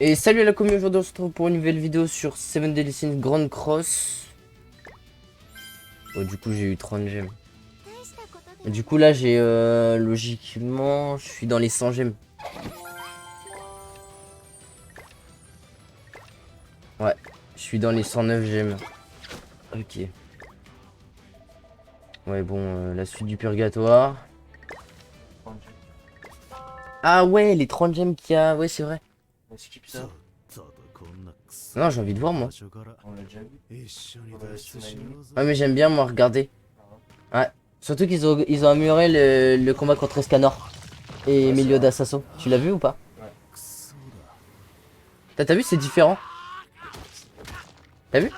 Et salut à la communauté, aujourd'hui on se retrouve pour une nouvelle vidéo sur Seven Deadly Sins Grand Cross. Oh, du coup j'ai eu 30 gemmes. Et du coup là j'ai logiquement je suis dans les 100 gemmes. Ouais, je suis dans les 109 gemmes. Ok. Ouais bon, la suite du purgatoire. Ah ouais, les 30 gemmes qu'il y a, ouais c'est vrai. On skip ça. Non, j'ai envie de voir moi. On l'a déjà vu. On a Tsunami. Ouais mais j'aime bien moi regarder. Ouais, surtout qu'ils ont amélioré le combat contre Scanor et Ouais, Emilio c'est vrai. d'Assasso. Tu l'as vu ou pas? Ouais. T'as vu, c'est différent. T'as vu?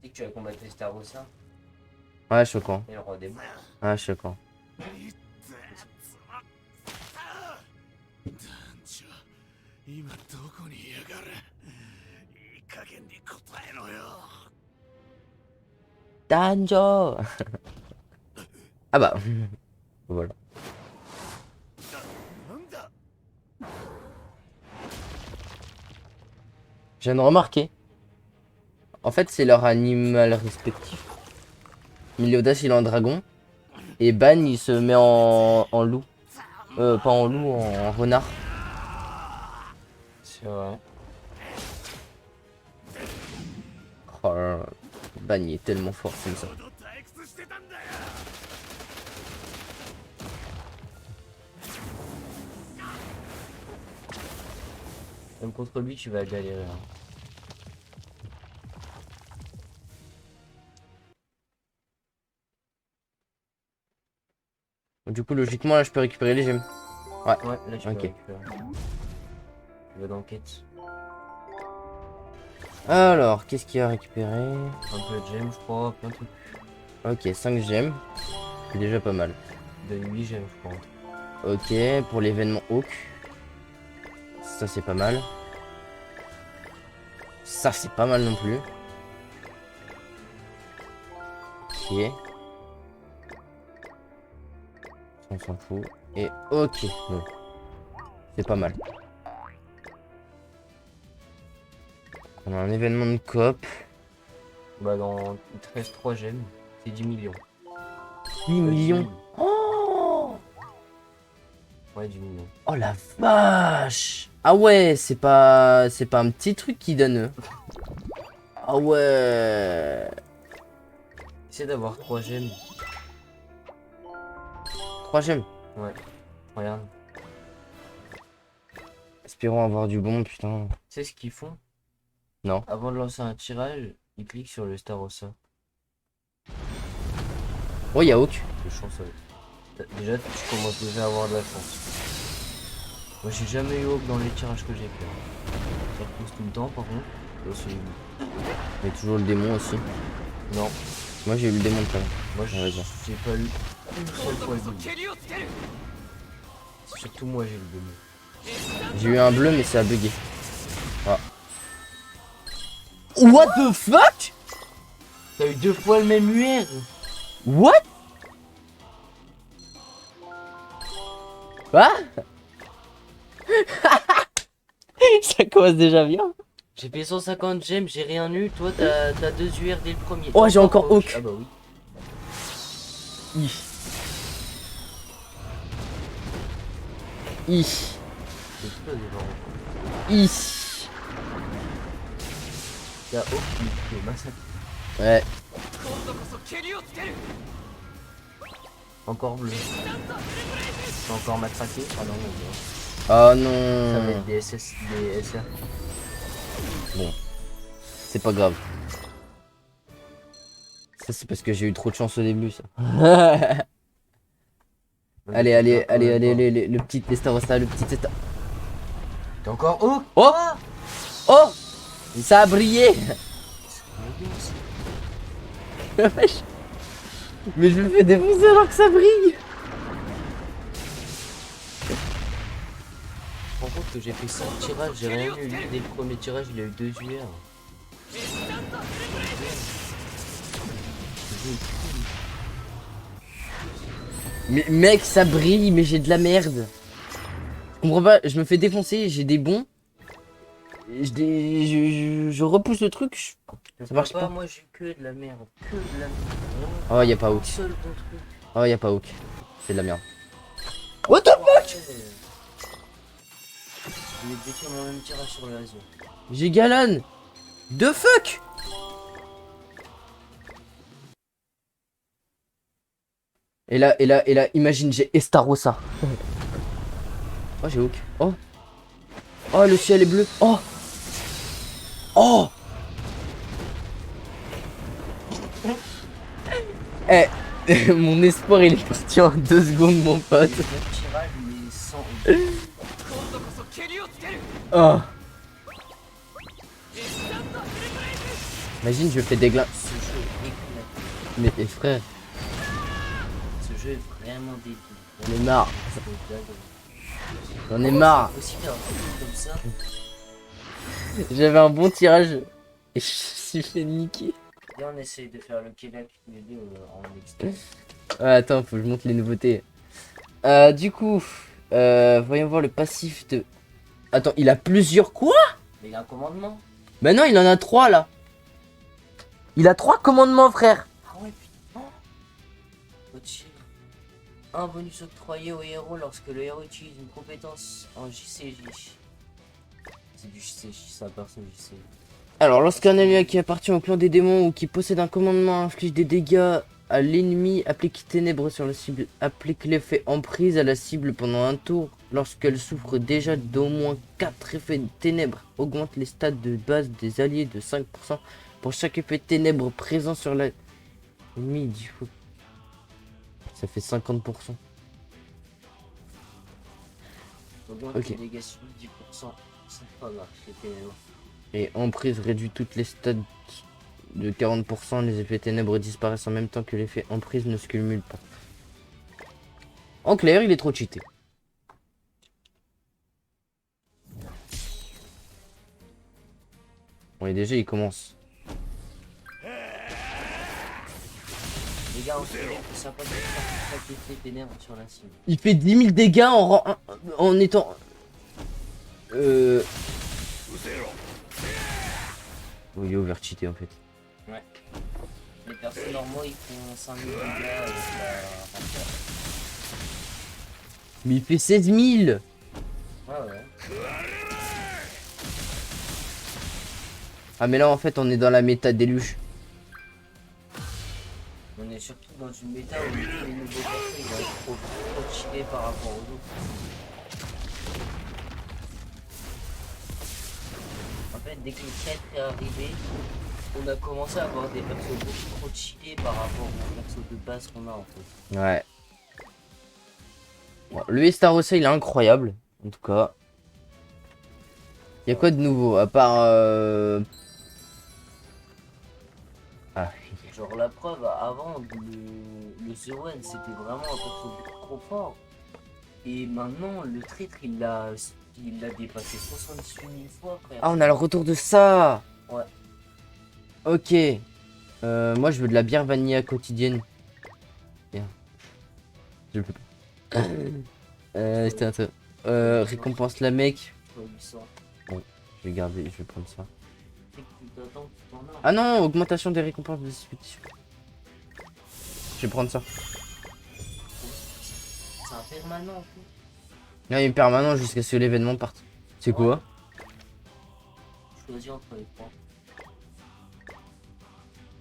Dès que tu as combattu Starossa Ouais, choquant. et le roi des morts. Ouais, choquant. Danjo. Ah bah, voilà. Je viens de remarquer. En fait, c'est leur animal respectif. Meliodas, il est en dragon. Et Ban, il se met en loup. Pas en loup, en renard. C'est vrai. Oh là là. Ban, il est tellement fort comme ça. Même contre lui, tu vas galérer. Hein. Du coup, logiquement, là, je peux récupérer les gemmes. Ouais, Ouais, là tu peux ok. récupérer. Tu vas dans quête. Alors, qu'est-ce qu'il y a à récupérer? Un peu de gemmes, je crois. Plein de trucs. Ok, 5 gemmes. C'est déjà pas mal. De 8 gemmes, je crois. Ok, pour l'événement Hawk. Ça, c'est pas mal. Ça, c'est pas mal non plus. Ok. On s'en fout. Et ok. Bon. C'est pas mal. On a un événement de coop. Bah, dans 13-3 gemmes, c'est 10 millions. 8 10 millions. 000. Oh, Ouais, 10 millions. oh la vache. Ah ouais, c'est pas un petit truc qui donne. Ah ouais. Essaie d'avoir 3 gemmes. 3 gemmes. Ouais. Regarde. Espérons avoir du bon, putain. Tu sais ce qu'ils font? Non. Avant de lancer un tirage, ils cliquent sur le Starossa. Oh, il y a Hawk. De chance avec. Déjà, tu commences déjà à avoir de la chance. Moi, j'ai jamais eu Hawk dans les tirages que j'ai fait. Ça repousse tout le temps, par contre. Là, c'est- Il y a toujours le démon aussi. Non, Moi, j'ai eu le démon quand même. moi, Ouais, vas-y. j'ai pas eu une seule fois le démon. Surtout moi, j'ai le démon. J'ai eu un bleu, mais ça a bugué. Ah. What the fuck? T'as eu 2 fois le même UR. What? Quoi? Ça commence déjà bien. J'ai payé 150 gemmes, j'ai rien eu. Toi, t'as 2 UR dès le premier. Oh, j'ai encore Hawk. Ah bah oui. Ih. Ih. C'est explosé, genre. Ih. T'as Hawk qui est massacré. Ouais. Encore bleu. C'est encore matraqué. Ah non, non. Oh Ça va non. être des SS, des SR. Bon. C'est pas grave. Ça, c'est parce que j'ai eu trop de chance au début, ça. Allez, allez, allez, allez, allez, le petit Testarossa, le petit Testa. T'as encore Hawk. Oh! Oh! Ça a brillé! Wesh. Mais je me fais défoncer alors que ça brille! Je me rends compte que j'ai fait 5 tirages, j'ai rien eu. Lui, dès le premier tirage, il a eu 2 UR. Mais mec, ça brille, mais j'ai de la merde. Je comprends pas, je me fais défoncer, j'ai des bons. Je repousse le truc, ça marche pas. Moi j'ai que de la merde. Que de la merde. Oh, y a pas Hook. Seul bon truc. Oh, y a pas Hook. C'est de la merde. What the fuck? Je vais détruire mon même tirage sur le réseau. J'ai Galan. The fuck? Et là, imagine, j'ai Estarossa. Oh, j'ai Hook. Oh. Oh, le ciel est bleu. Oh. Oh. Eh, mon espoir il est parti en 2 secondes, mon pote. Le même tirage, mais sans. Oh. Imagine, je fais des glins. Ce jeu est éclaté. Mais frère, Ce jeu est vraiment débile. j'en ai marre. J'en ai marre. C'est possible d'avoir un truc comme ça. J'avais un bon tirage et je suis fait niquer. Et on essaye de faire le Québec les deux en extrait. Attends, faut que je monte les nouveautés. Du coup, voyons voir le passif de... Attends, il a plusieurs quoi? Mais il a un commandement. Bah non, il en a 3 là. Il a 3 commandements, frère. Ah ouais, putain. Ochi. Un bonus octroyé au héros lorsque le héros utilise une compétence en JCJ. C'est du JCJ, ça personne JCJ. Alors, lorsqu'un allié qui appartient au clan des démons ou qui possède un commandement inflige des dégâts à l'ennemi, applique ténèbres sur la cible, applique l'effet emprise à la cible pendant un tour. Lorsqu'elle souffre déjà d'au moins 4 effets de ténèbres, augmente les stats de base des alliés de 5% pour chaque effet de ténèbres présent sur la ennemi. Du coup, ça fait 50%. Augmente Ok. les dégâts subis 10%. C'est pas grave, c'est ténèbres. Et emprise réduit toutes les stats de 40%. Les effets ténèbres disparaissent en même temps que l'effet emprise ne se cumule pas. En clair, il est trop cheaté. Bon, et déjà, il commence. Les gars, on se fait ça pas de faire chaque effet ténèbres sur la cible. Il fait 10 000 dégâts en rang 1, en étant... Oui, il est overcheaté en fait. Ouais. Les persos normaux ils font 5000 dégâts avec la rampeur. Mais il fait 16 000. Ouais, ouais. Ah mais là en fait on est dans la méta déluge. On est surtout dans une méta où les nouveaux persos ils vont être trop cheatés par rapport aux autres. En fait, dès que le traître est arrivé, on a commencé à avoir des persos beaucoup trop cheatés par rapport aux persos de base qu'on a en fait. Ouais. Bon, le Estarossa il est incroyable. En tout cas. Il y a quoi de nouveau à part... Ah. Genre la preuve, avant le The One c'était vraiment un perso trop fort. Et maintenant le traître il l'a dépassé 78 000 fois frère. Ah on a le retour de ça. Ouais. Ok. Moi je veux de la bière vanilla quotidienne. Bien. Je peux pas. C'était un truc. Récompense la mec. Ouais, 800. Je vais garder, je vais prendre ça. C'est que tu t'attends, tu t'en as. Ah non, augmentation des récompenses de disposition. Je vais prendre ça. C'est un permanent en fait. Là il est permanent jusqu'à ce que l'événement parte. C'est quoi? Choisis entre les trois.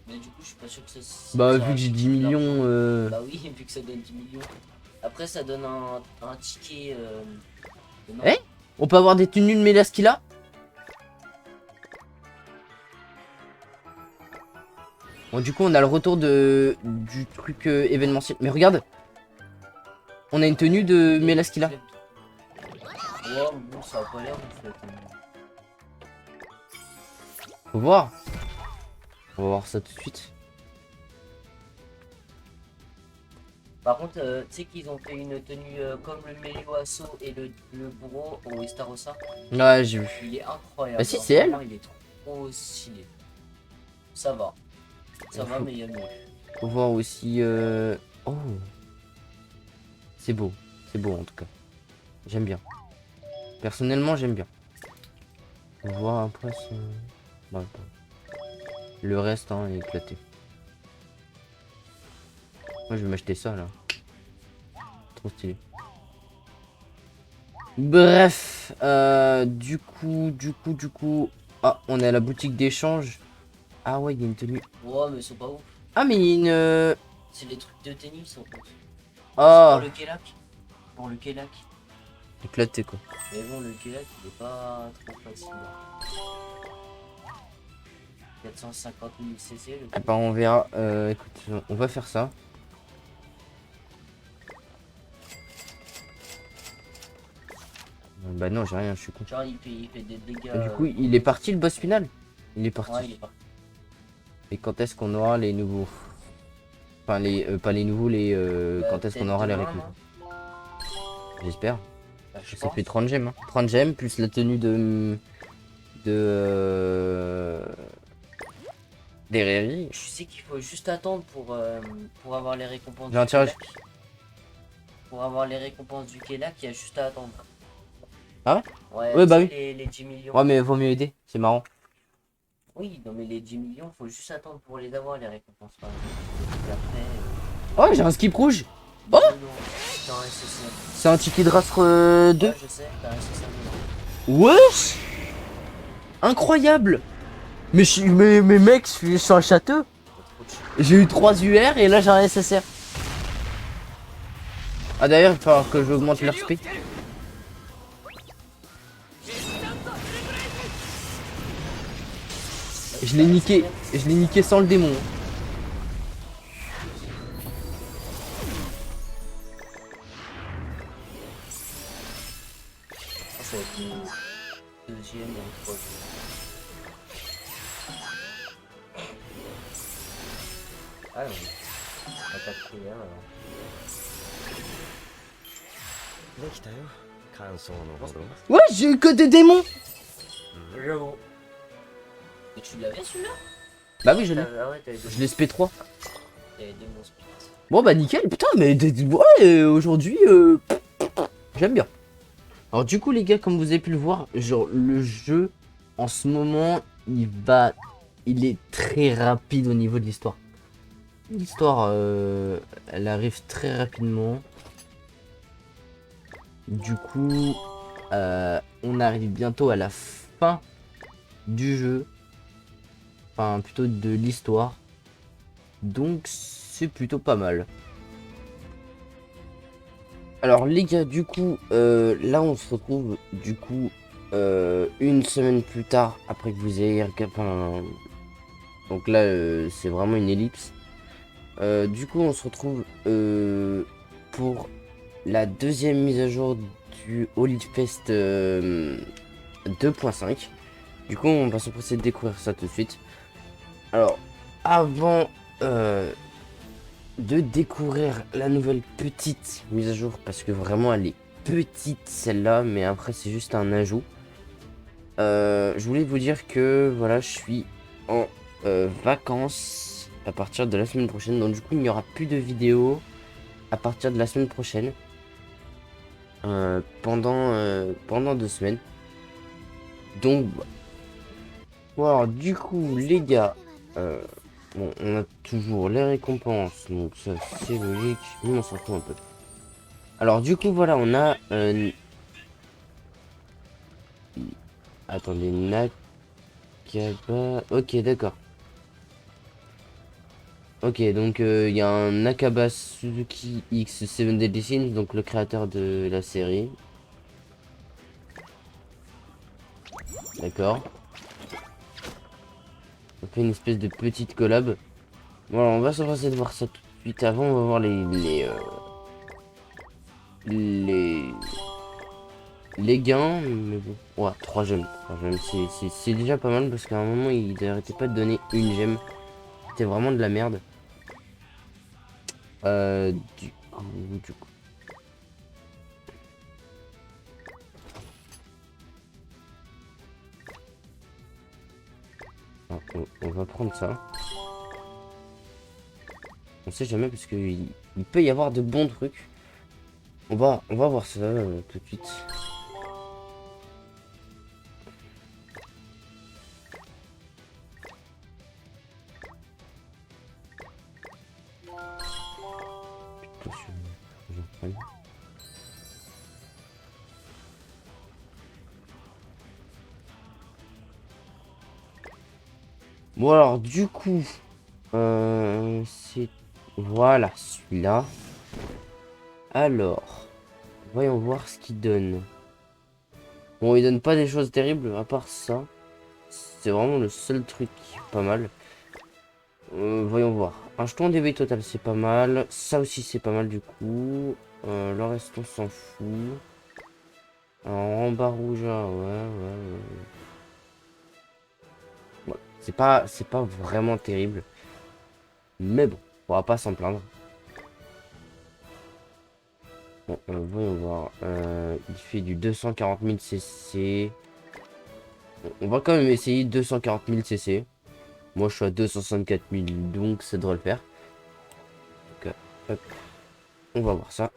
Mais du coup je suis pas sûr que ça. Bah ça vu que j'ai 10 rapporte millions l'argent. Bah oui, vu que ça donne 10 millions. Après ça donne un ticket. Non. Eh, on peut avoir des tenues de Melaskila? Bon du coup on a le retour du truc événementiel. Mais regarde, on a une tenue de Melaskila. Ouais, bon, ça a pas l'air en fait. Faut voir. On va voir ça tout de suite. Par contre, tu sais qu'ils ont fait une tenue comme le Melio Asso et le bourreau au Estarossa. Ouais j'ai vu. Il est incroyable. Bah si, genre, c'est elle. vraiment, il est trop stylé. Ça va. Ça va, mais il y a mieux. Faut voir aussi... Oh. C'est beau en tout cas. J'aime bien. Personnellement, j'aime bien. On voit après si... Ouais, le reste hein, est éclaté. Moi je vais m'acheter ça là. Trop stylé. Bref, du coup. Ah, on est à la boutique d'échange. Ah ouais, il y a une tenue. Ouais, mais ils sont pas ouf. Ah mais il y a une... C'est les trucs de tennis en fait. Ah, Pour le Kelak. Pour le Kelak. éclaté quoi. Mais bon, le Kelak, il est pas trop facile. 450 000 cc le Ah bah on verra. Écoute, on va faire ça. Bah non, j'ai rien, je suis con. Genre, il fait des dégâts. Et du coup, il est parti le boss final. Il est parti. Ouais, il est parti. Et quand est-ce qu'on aura les nouveaux? Enfin, pas les nouveaux, quand est-ce qu'on aura les récompenses? J'espère. Bah, je Ça pense. fait 30 gemmes. Hein. 30 gemmes plus la tenue de... des rairies. Je sais qu'il faut juste attendre pour avoir les récompenses J'ai un du tirage. Kelak. Pour avoir les récompenses du Kelak, il y a juste à attendre. Ah ouais? Ouais, Ouais, bah tu sais, oui. les 10 millions. Ouais, mais vaut mieux aider. C'est marrant. Oui, non, mais les 10 millions, faut juste attendre pour les avoir, les récompenses. Par exemple. Et après. Oh, j'ai un skip rouge. Oh, non, t'as un SSR. c'est un ticket de race 2. Ouais, je sais, t'as un SSR. Wesh, incroyable. Mais mec, je suis un château. J'ai eu 3 UR et là j'ai un SSR. Ah d'ailleurs, il va falloir que j'augmente leur speed. Je l'ai niqué sans le démon. Ça va être une deuxième et une troisième. Ah non, on va pas de prière alors. できたよ感想のほど Ouais, j'ai eu que des démons. J'avoue. Et tu l'avais celui-là? Bah oui, je l'ai. Ah ouais, t'avais deux. Je l'ai SP3. T'avais deux monstres. Bon bah nickel, putain, mais ouais, aujourd'hui, j'aime bien. Alors du coup les gars, comme vous avez pu le voir, genre le jeu, en ce moment, il est très rapide au niveau de l'histoire. L'histoire, elle arrive très rapidement. Du coup, on arrive bientôt à la fin du jeu. Enfin, plutôt de l'histoire. Donc, c'est plutôt pas mal. Alors, les gars, du coup, là, on se retrouve, du coup, une semaine plus tard, après que vous ayez... Enfin, donc là, c'est vraiment une ellipse. Du coup, on se retrouve pour la deuxième mise à jour du Holy Fest 2.5. Du coup, on va s'empresser de découvrir ça tout de suite. Alors, avant de découvrir la nouvelle petite mise à jour, parce que vraiment elle est petite celle-là, mais après c'est juste un ajout. Je voulais vous dire que voilà, je suis en vacances à partir de la semaine prochaine, donc du coup il n'y aura plus de vidéos à partir de la semaine prochaine. Pendant 2 semaines. Donc voilà, du coup les gars, bon, on a toujours les récompenses, donc ça c'est logique, mais on s'en fout un peu. Alors du coup voilà, on a attendez, Nakaba. Ok, d'accord. Ok, donc il y a un Nakaba Suzuki X 7 Deadly Sins, donc le créateur de la série. D'accord. On fait une espèce de petite collab. Voilà, on va s'empresser de voir ça tout de suite. Avant, on va voir les gains. Mais bon, ouais, 3 gemmes. 3 gemmes, c'est déjà pas mal parce qu'à un moment, ils n'arrêtaient pas de donner une gemme. C'était vraiment de la merde. Du coup. Ah, on va prendre ça. On sait jamais parce que il peut y avoir de bons trucs. On va voir ça tout de suite. Attention, j'en prenne. Bon alors du coup, c'est voilà celui-là. Alors, voyons voir ce qu'il donne. Bon, il donne pas des choses terribles à part ça. C'est vraiment le seul truc qui est pas mal. Voyons voir. Un jeton d'éveil total, c'est pas mal. Ça aussi, c'est pas mal du coup. Le reste, on s'en fout. Un rembarre rouge, ouais. Ouais, c'est pas vraiment terrible. Mais bon, on va pas s'en plaindre. Bon, voyons voir. Il fait du 240 000 cc. On va quand même essayer 240 000 cc. Moi, je suis à 264 000, donc ça devrait le faire. Donc, hop, on va voir ça.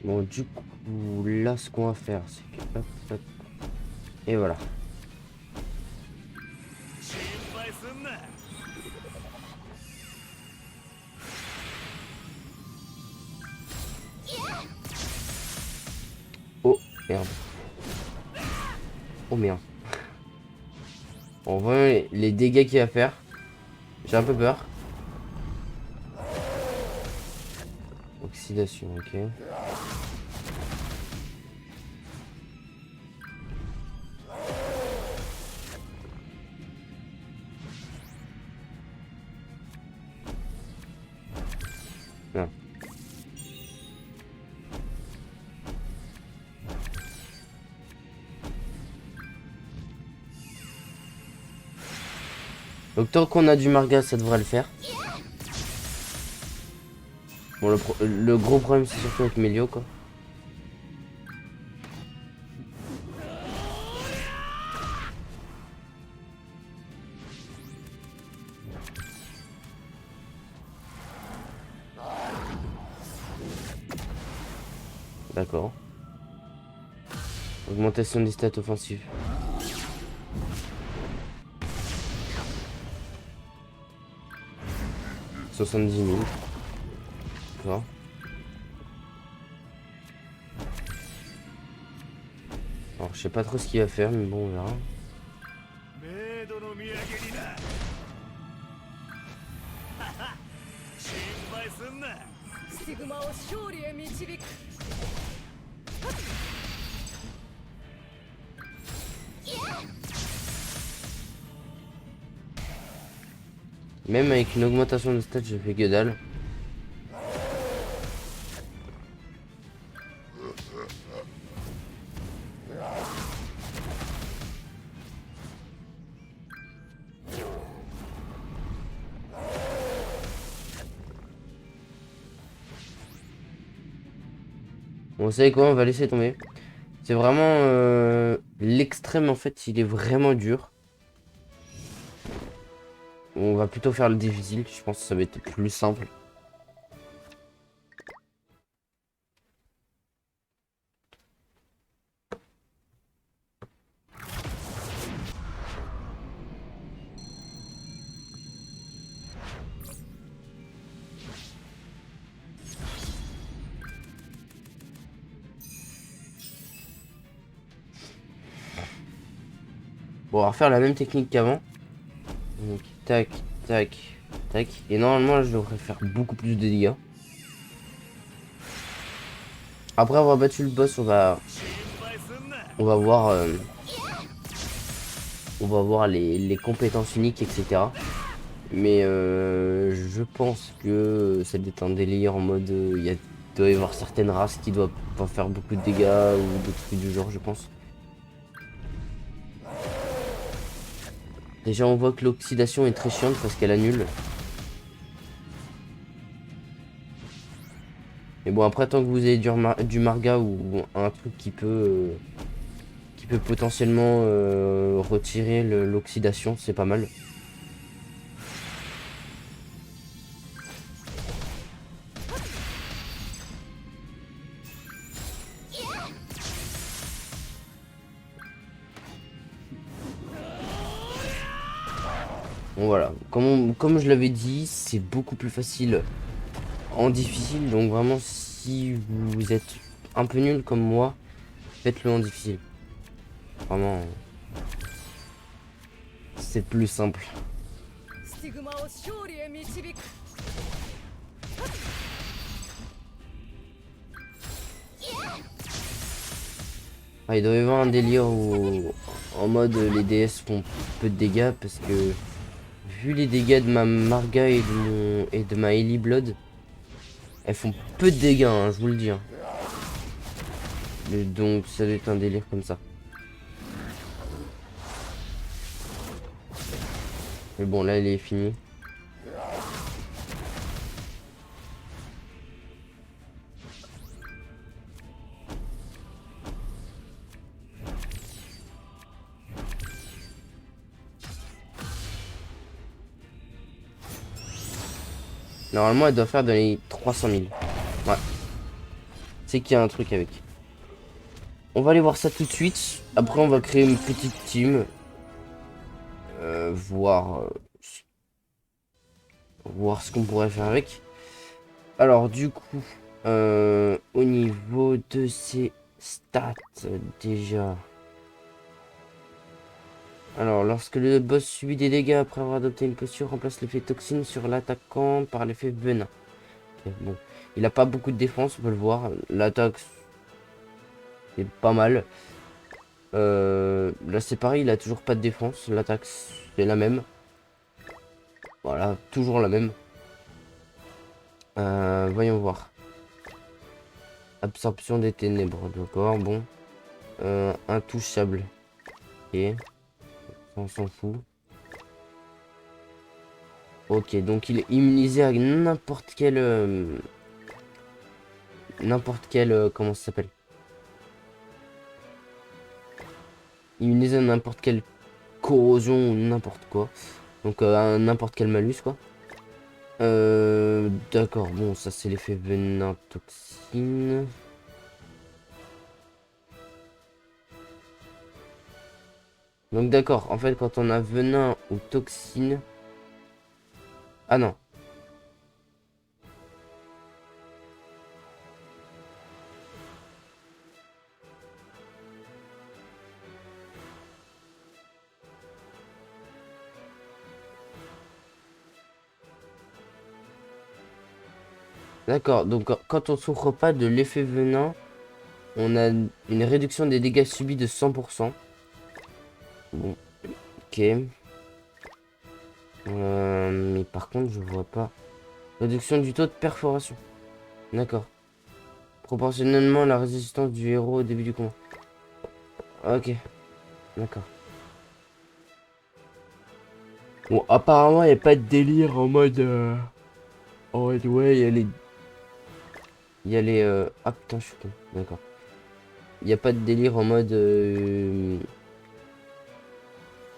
Bon, du coup, là, ce qu'on va faire, c'est que... hop. Et voilà. Oh, merde. Oh, merde. On voit les dégâts qu'il va faire. J'ai un peu peur. Oxydation, ok. Non. Donc tant qu'on a du Marga, ça devrait le faire. Bon, le gros problème, c'est surtout avec Melio, quoi. D'accord. Augmentation des stats offensives. « 70 000. » D'accord. Alors, je sais pas trop ce qu'il va faire, mais bon, on verra. Même avec une augmentation de stats, je fais que dalle. Bon, vous savez quoi, on va laisser tomber. C'est vraiment l'extrême, en fait, il est vraiment dur. On va plutôt faire le difficile, je pense que ça va être plus simple. Bon, on va refaire la même technique qu'avant. Donc, tac, tac, tac. Et normalement, là, je devrais faire beaucoup plus de dégâts. Après avoir battu le boss, on va voir, les compétences uniques, etc. Mais je pense que ça doit être un délire en mode, il doit y avoir certaines races qui doivent pas faire beaucoup de dégâts ou d'autres trucs du genre, je pense. Déjà on voit que l'oxydation est très chiante parce qu'elle annule. Mais bon après tant que vous avez du marga ou un truc qui peut potentiellement retirer l'oxydation, c'est pas mal. Bon voilà, comme je l'avais dit, c'est beaucoup plus facile en difficile, donc vraiment si vous êtes un peu nul comme moi, faites-le en difficile. Vraiment, c'est plus simple. Ah, il doit y avoir un délire où en mode les DS font peu de dégâts parce que vu les dégâts de ma Marga et de ma Ellie Blood, elles font peu de dégâts, hein, je vous le dis. Hein. Donc ça doit être un délire comme ça. Mais bon là il est fini. Normalement elle doit faire dans les 300 000. Ouais. C'est qu'il y a un truc avec. On va aller voir ça tout de suite. Après on va créer une petite team. Voir ce qu'on pourrait faire avec. Alors du coup, au niveau de ses stats déjà. Alors lorsque le boss subit des dégâts après avoir adopté une posture, remplace l'effet toxine sur l'attaquant par l'effet venin. Okay, bon, il a pas beaucoup de défense, on peut le voir. L'attaque est pas mal. Là c'est pareil, il a toujours pas de défense. L'attaque c'est la même. Voilà, toujours la même. Voyons voir. Absorption des ténèbres, d'accord, bon. Intouchable. Ok. On s'en fout. Ok, donc il est immunisé à n'importe quel... comment ça s'appelle? Immunisé à n'importe quelle corrosion ou n'importe quoi. Donc à n'importe quel malus, quoi. D'accord, bon, ça c'est l'effet venin toxine. Donc d'accord, en fait quand on a venin ou toxine... Ah non. D'accord, donc quand on souffre pas de l'effet venin, on a une réduction des dégâts subis de 100%. Bon, ok. Mais par contre, je vois pas. Réduction du taux de perforation. D'accord. Proportionnellement à la résistance du héros au début du combat. Ok. D'accord. Bon, apparemment, il n'y a pas de délire en mode... En mode, ouais, il y a les... Il y a les... Ah putain, je suis con. D'accord. Il n'y a pas de délire en mode...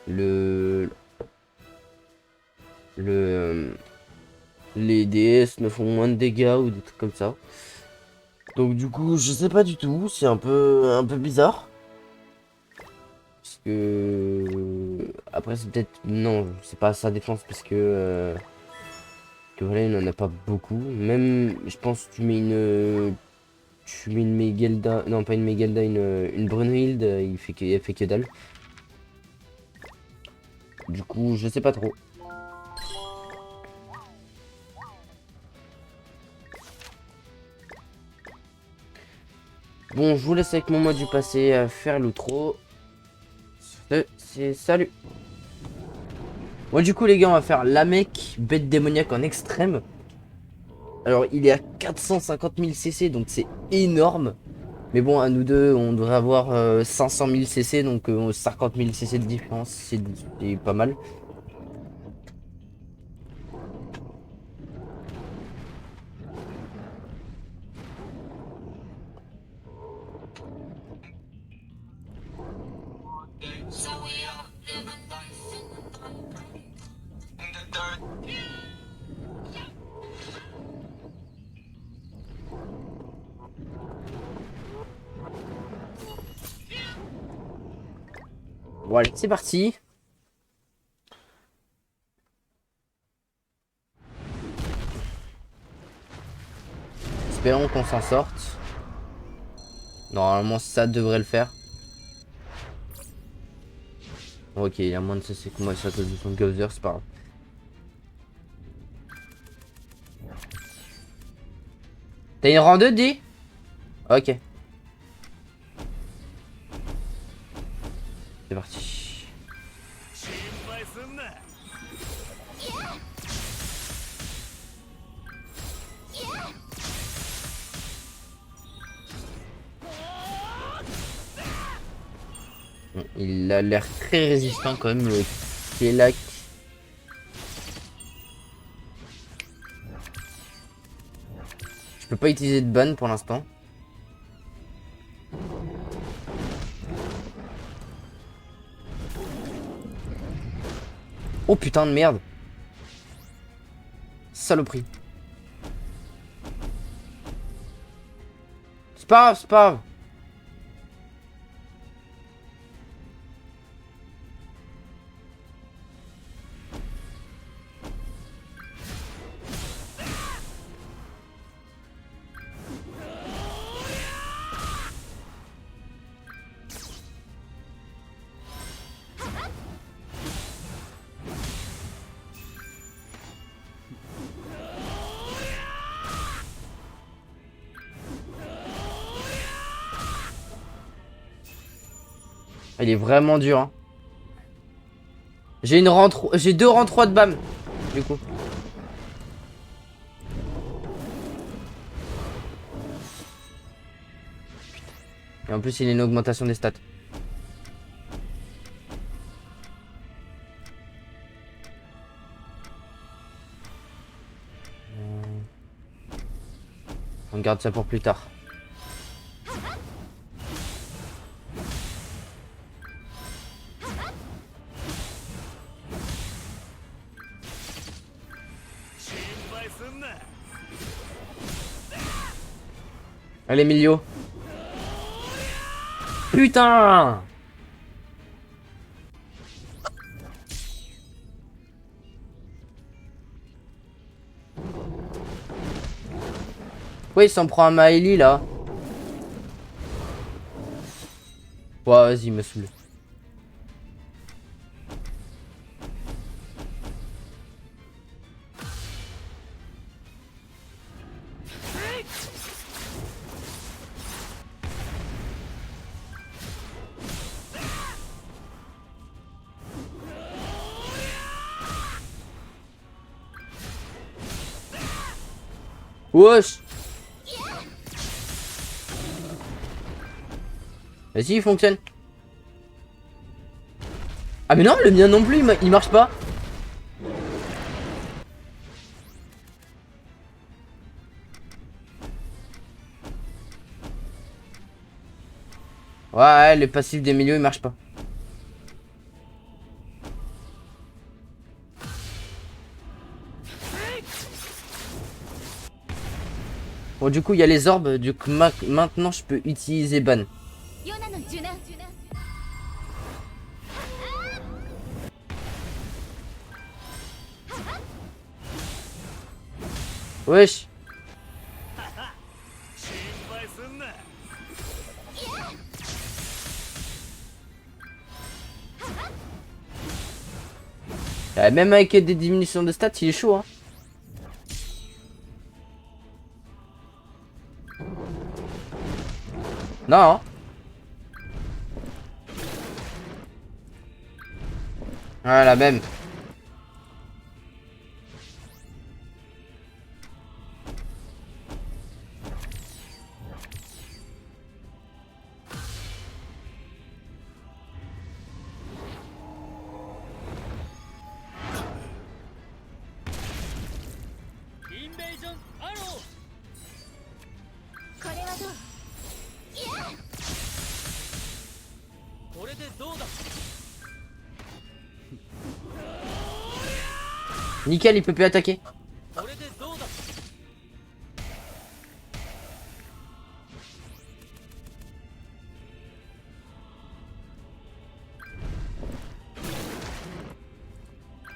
Le... Les DS ne font moins de dégâts ou des trucs comme ça. Donc du coup, je sais pas du tout. C'est un peu bizarre. Parce que... Après, c'est peut-être... Non, c'est pas sa défense parce que voilà, il n'en a pas beaucoup. Même, je pense que tu mets une... Tu mets une Megelda... Non, pas une Megelda, une Brunhild, il fait que dalle. Du coup, je sais pas trop. Bon, je vous laisse avec mon mode du passé à faire l'outro. C'est salut. Bon, du coup, les gars, on va faire la mec bête démoniaque en extrême. Alors, il est à 450 000 CC, donc c'est énorme. Mais bon, à nous deux, on devrait avoir 500 000 CC, donc 50 000 CC de différence, c'est pas mal. Voilà, c'est parti. Espérons qu'on s'en sorte. Normalement, ça devrait le faire. Ok, il y a moins de CC que moi, c'est à cause de son Geyser, c'est pas grave. T'as une rang 2, dis? Ok. C'est parti. Bon, il a l'air très résistant quand même, le Kelak. Je peux pas utiliser de ban pour l'instant. Oh putain de merde. Saloperie. C'est pas grave, c'est pas grave. Il est vraiment dur, hein. J'ai deux rangs 3 de BAM, du coup. Et en plus, il a une augmentation des stats. On garde ça pour plus tard. Allez, Emilio. Putain! Ouais, il s'en prend un Maëlie là. Ouais, vas-y, il me saoule. Wesh! Vas-y, il fonctionne. Ah mais non, le mien non plus, il marche pas. Ouais, le passif des milieux, il marche pas. Bon, du coup, il y a les orbes. Du coup, maintenant, je peux utiliser ban. Wesh. Même avec des diminutions de stats, il est chaud, hein. Non, hein. Voilà, même. Nickel, il peut plus attaquer.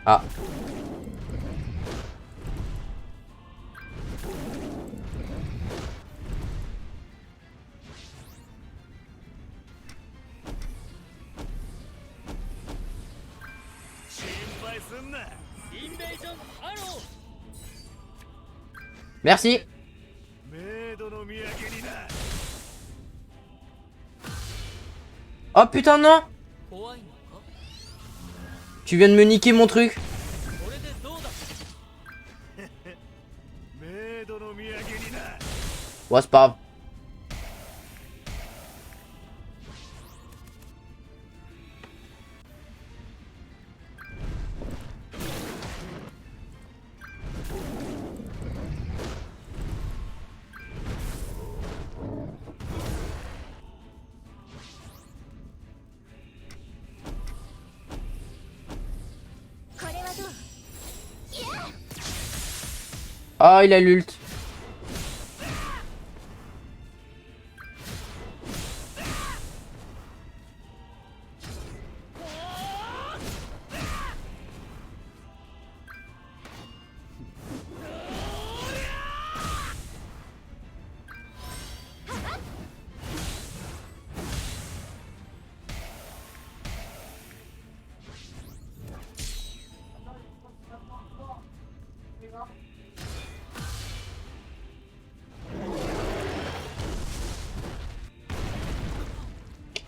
Ah. Merci. Oh putain non. Tu viens de me niquer mon truc. Ouais, c'est pas grave. Ah, il a l'ult.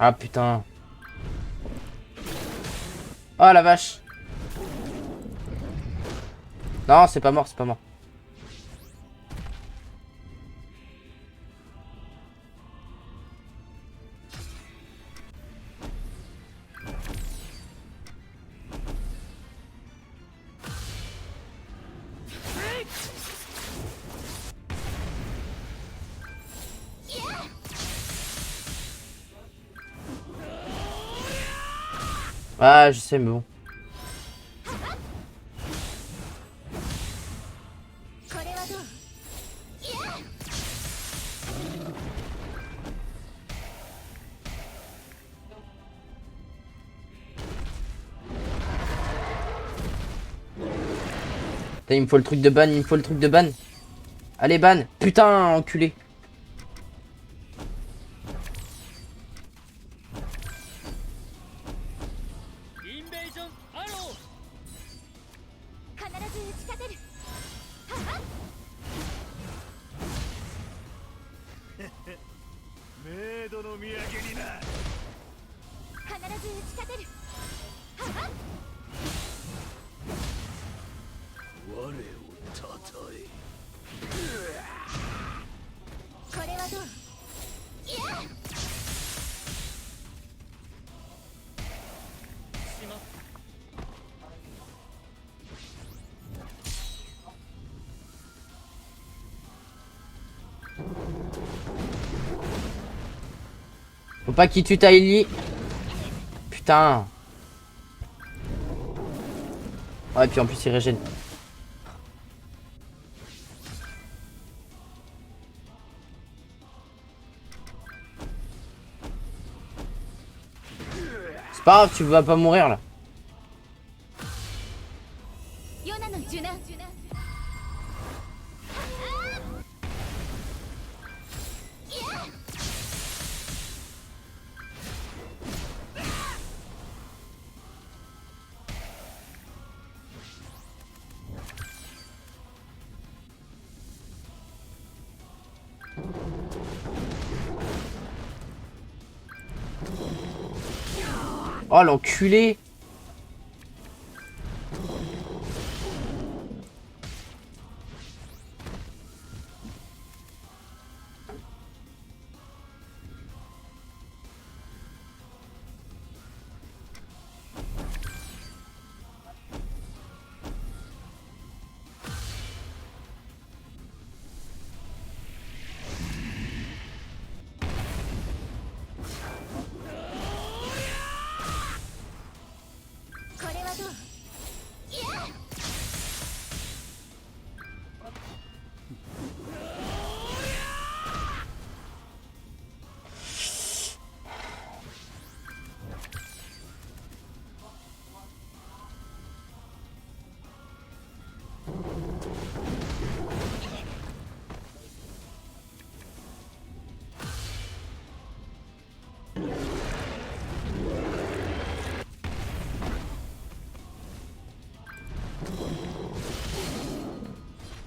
Ah putain. Oh la vache. Non, c'est pas mort, c'est pas mort. Ah, je sais, mais bon. Putain, il me faut le truc de ban, il me faut le truc de ban. Allez, ban. Putain, enculé. Faut pas qu'il tue Tylee. Putain. Ouais, et puis en plus il régène. C'est pas grave, tu vas pas mourir là. Oh l'enculé.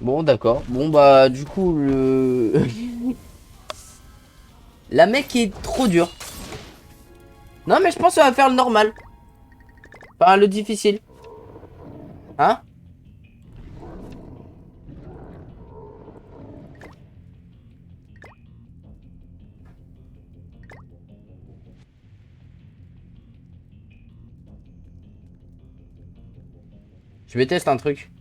Bon, d'accord. Bon, bah, du coup, le... La mec est trop dure. Non, mais je pense qu'on va faire le normal. Enfin, le difficile. Hein? Je vais tester un truc.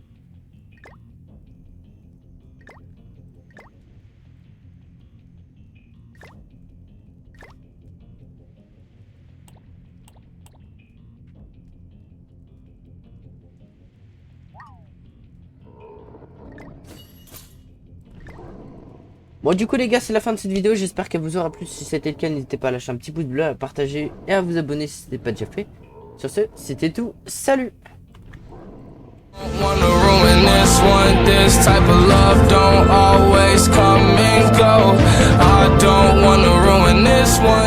Bon, du coup les gars, c'est la fin de cette vidéo, j'espère qu'elle vous aura plu. Si c'était le cas, n'hésitez pas à lâcher un petit pouce bleu, à partager et à vous abonner si ce n'est pas déjà fait. Sur ce, c'était tout, salut! Wanna ruin this one, this type of love don't always come and go. I don't wanna ruin this one.